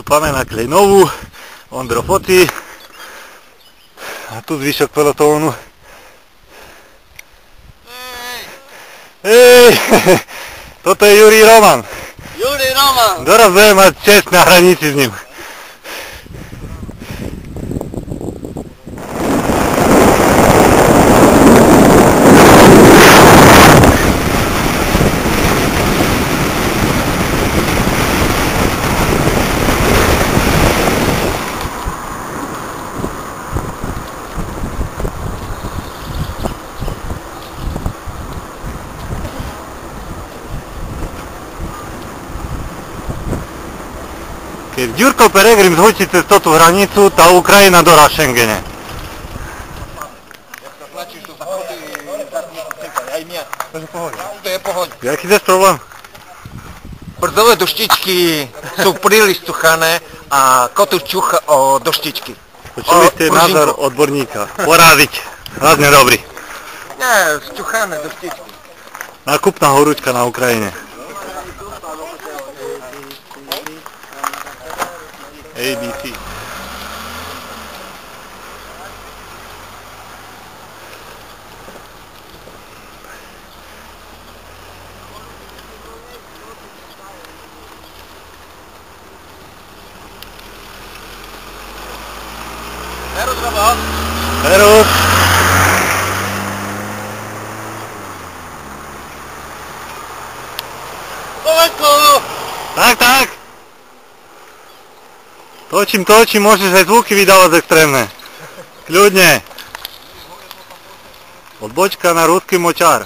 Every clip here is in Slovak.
stúpame na Klejnovú, Ondro fotí a tu zvyšok pelotónu. Hej, toto je Jurij Roman. Jurij Roman. Doraz budeme mať čest na hranici s ním. Keď Ďurko Peregrim zhočí cez túto hranicu, tá Ukrajina dorá v Schengene. To je pohoď. Jaký je problém? Brzové doštičky sú príliš suchané a kotu čucha o doštičky. Počuli ste názor odborníka. Poráziť. Hrozne dobrý. Nie, zčuchané doštičky. Nákupná horúčka na Ukrajine. ABC. Serus, Robot. Serus. Slovensko! Tak. Točím, môžeš aj zvuky vydávať extrémne. Kľudne. Odbočka na ruský močár.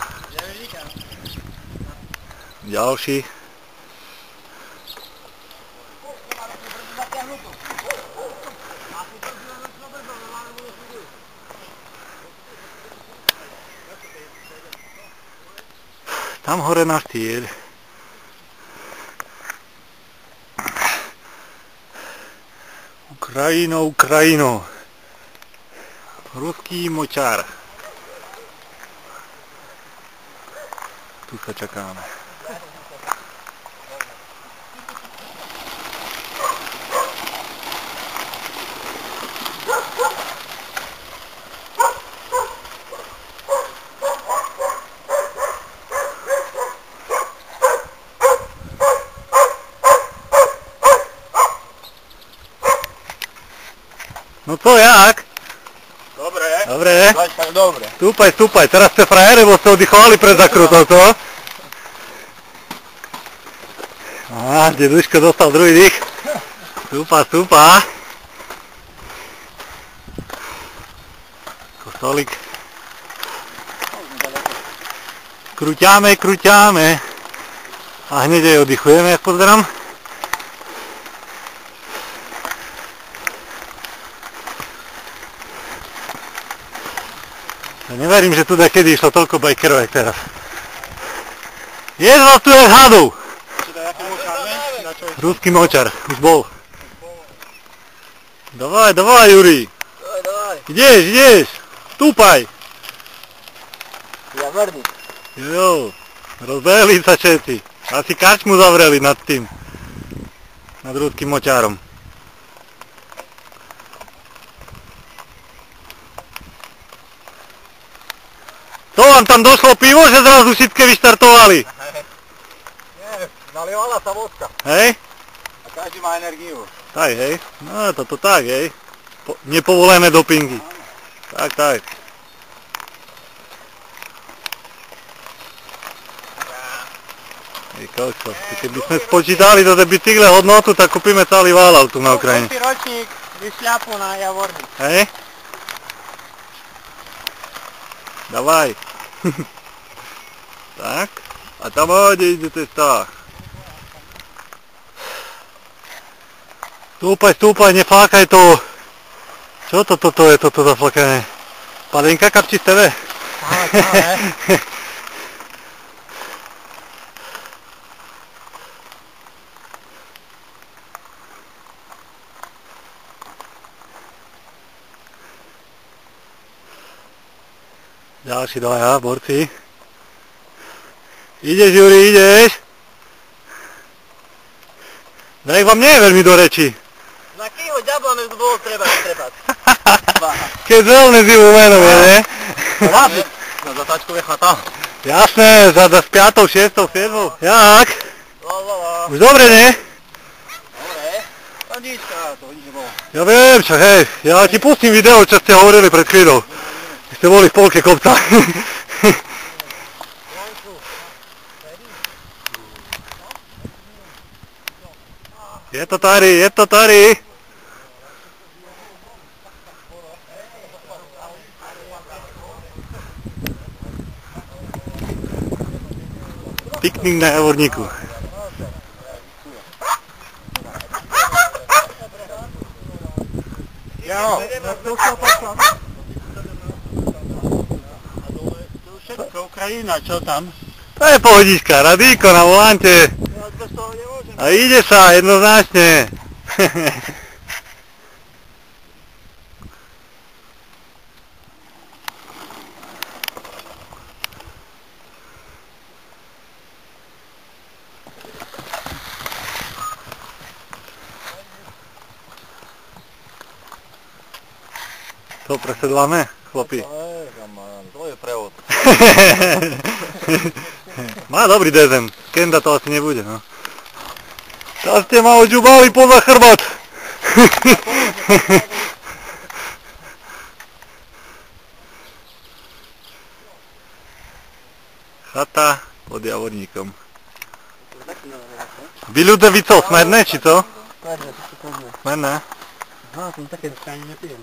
Ďalší. Tam hore na štýl. Ukrajino. Ruský močár. Tu sa čakáme. No to jak? Dobre. Tak dobre. Stúpaj. Teraz ste frajere, bo ste oddychovali pred zakrutou, to? Á, deduško dostal druhý dých. Stúpa. Kostolík. Krúťame. A hneď aj oddychujeme, jak pozerám. Ja neverím, že tu kedy išlo toľko bajkerov, jak teraz. Je vás tu jak hadov! Ruský močar, už bol. Davaj, Jurij! Davaj. Ideš! Stúpaj! Ja verný. Jo, rozbehli sa všetci. Asi karčmu zavreli nad tým. Nad ruským močárom. To vám tam došlo pivo, že zrazu všetky vyštartovali? Nie, nalievala sa vodka. Hej? A každý má energiu. Tak, hej. No, toto tak, hej. Nepovolené dopingy. Tak. Keby sme spočítali do tej bicykle hodnotu, tak kúpime celý válov tu na Ukrajine. Ročník vyšľapu na javorník. Hej? Davaj. Tak. A tam ide cesta. Stúpaj, neflákaj to. Čo toto je toto zaflakané? Padenka kapčí z tebe? Ďalší dvaja borci. Ideš, Juri, ideš? Drek vám nie je veľmi do reči. Takýho ďabla to bolo treba strebať. Keď veľmi zimú meno je, ne? Na zatáčkové chata. Jasné, za 5, 6, 7. Jak? Už dobre, ne? Dobre. Panička, to nič nebolo. Ja viem, čo hej. Ja ti pustím video, čo ste hovorili pred chvíľou. Vy ste boli v polke kopca. Je to tady, je to tady. Piknik na Javorníku. Jo. To všetko Ukrajina, čo tam? To je pohodička, radíko na volante. A ide sa, jednoznačne. To presedláme, chlapi? To je prevod. Má dobrý dezem, Kenda to asi nebude, no. To ste ma odžubali poza chrbát. Chata pod Javorníkom. Biľudevicov, smerné, či to? Smerné. Aha, som také dostane nepijem.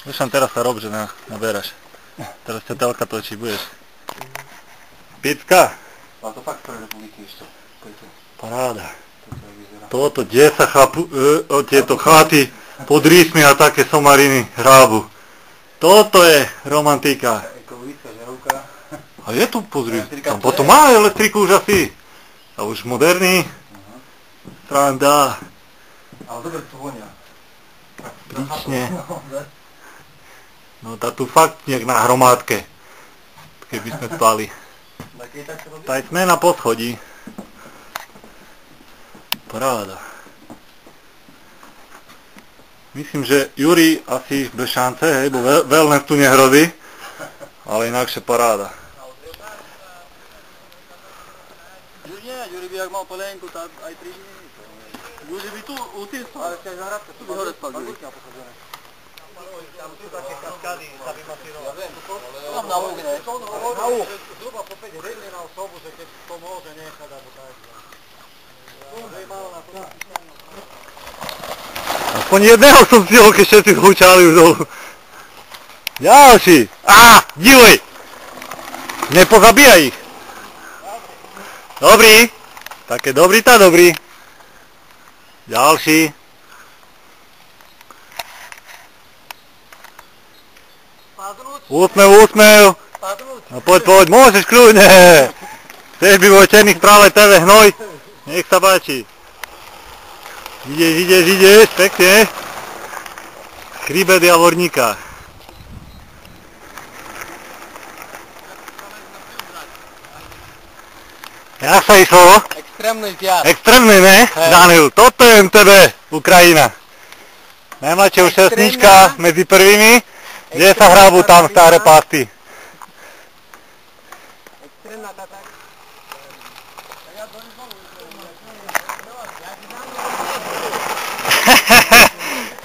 Už tam teraz sa rob, že naberáš. Teraz ťa telka točí, budeš. Picka. Ale to fakt pre republiky ešte. Paráda. Toto, kde sa tieto chaty pod rýsmi a také somariny hrábu. Toto je romantika. Ekologická žarovka. A je tu, pozri, tam potom má elektriku už asi. A už moderný. Sranda. Ale dobre to vonia. Príčne. No tá tu fakt nejak na hromádke. Keby sme spali. Taj sme na poschodí. Paráda. Myslím, že Juri asi bez šance, hej, bo wellness tu nehrozí. Ale inakšie paráda. Juri by jak mal polenku, tak aj 3 dní. Juri by tu utiesol. Ale chceš zahrať, tu by hore spal Juri. Tam sú také kaskády, sa vymasírovať. Tam na lúk, ne? Na lúk. Zhruba po 5 hryzli na osobu, že keď to môže nechať, alebo tak. Aspoň jedného som stihol, keď všetci zhúčali už dolu. Ďalší! Á, dívej! Nepozabíjaj ich! Dobrý! Také dobrý tá dobrý. Ďalší. Úsmev, úsmev. No poď, môžeš kľudne. Chceš by vo Černých práve TV hnoj? Nech sa páči. Ideš, pekne. Chríbet Javorníka. Jak sa išlo? Extrémny zjazd. Extrémny, ne? Daniel, toto je MTB, Ukrajina. Nemáte už šestnička medzi prvými? Kde sa hrábu tam staré pasty? Extrémna tata.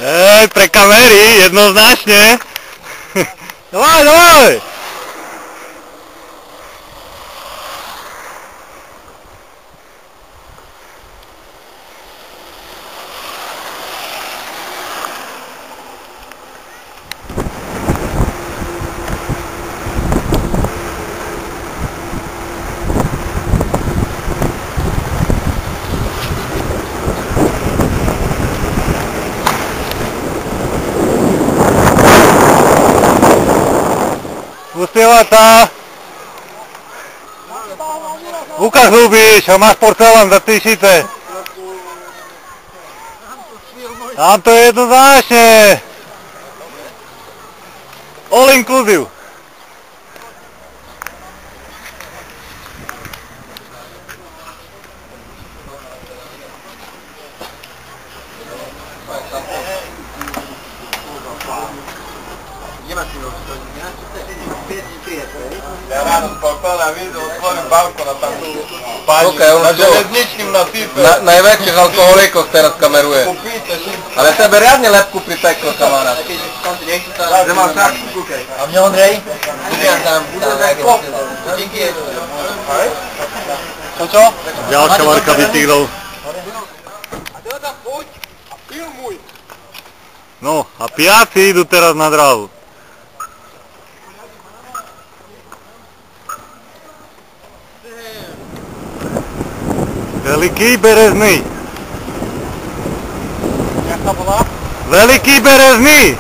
Hej, pre kamery, jednoznačne. Dovaj! Uspievať sa. Ukáž ľúbiš a máš porcelán za tyšice. Tam to je jednoznačne. All inclusive. Ja ráno z balkóna videl, otvorím balkón a tam sú páni na železničným na sype. Najväčších alkoholíkov teraz kameruje. Ale tebe riadne lepku pripeklo, kamarát. Že mám šarku, kúkaj. A mne Ondrej? Ja tam Čo? Ďalšia varka bicyklov. No a pijaci idú teraz na dráhu. Veliký berezný. Jak to bola? Veliký berezný.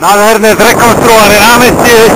Nádherné zrekonstruované námestie.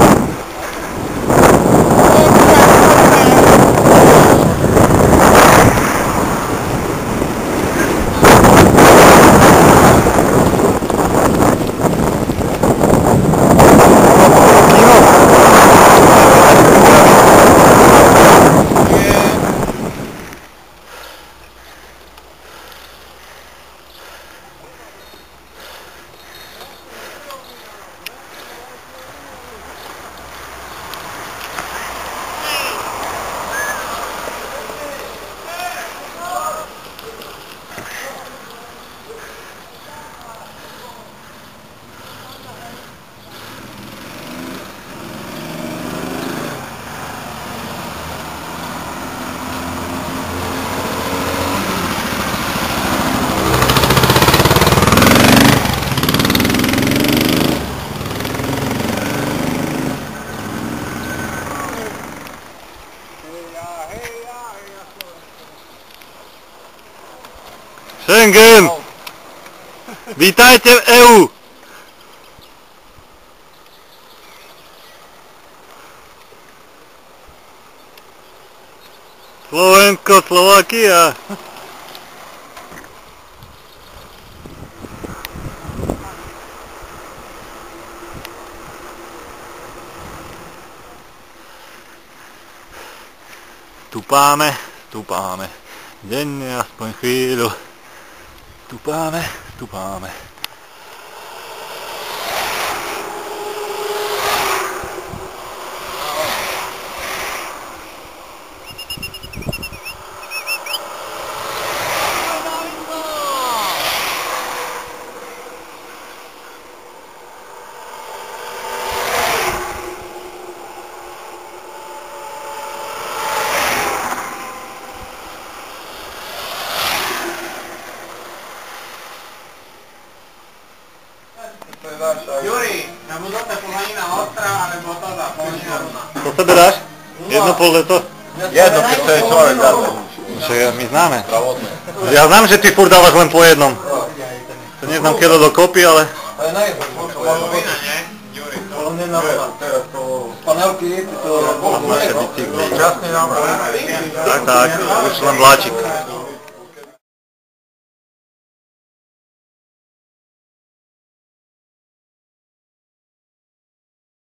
Schengen! Vítajte v EU! Slovensko, Slovakia! Stúpáme. Denne aspoň chvíľu. Stúpáme. Juri, na budúce polanina ostrá, alebo to za polnina. Co sa beráš? Jedno pol leto? Jedno, keď to je človek dáme. Že my známe. Ja znám, že ty furt dávaš len po jednom. To neznám kilo dokopy, ale... Ale na jedno, možno vína, nie? Juri, to... On nenáva, teraz to... Panelky, to... Naše bicykly. Časný návrh. Tak, už len vláčik.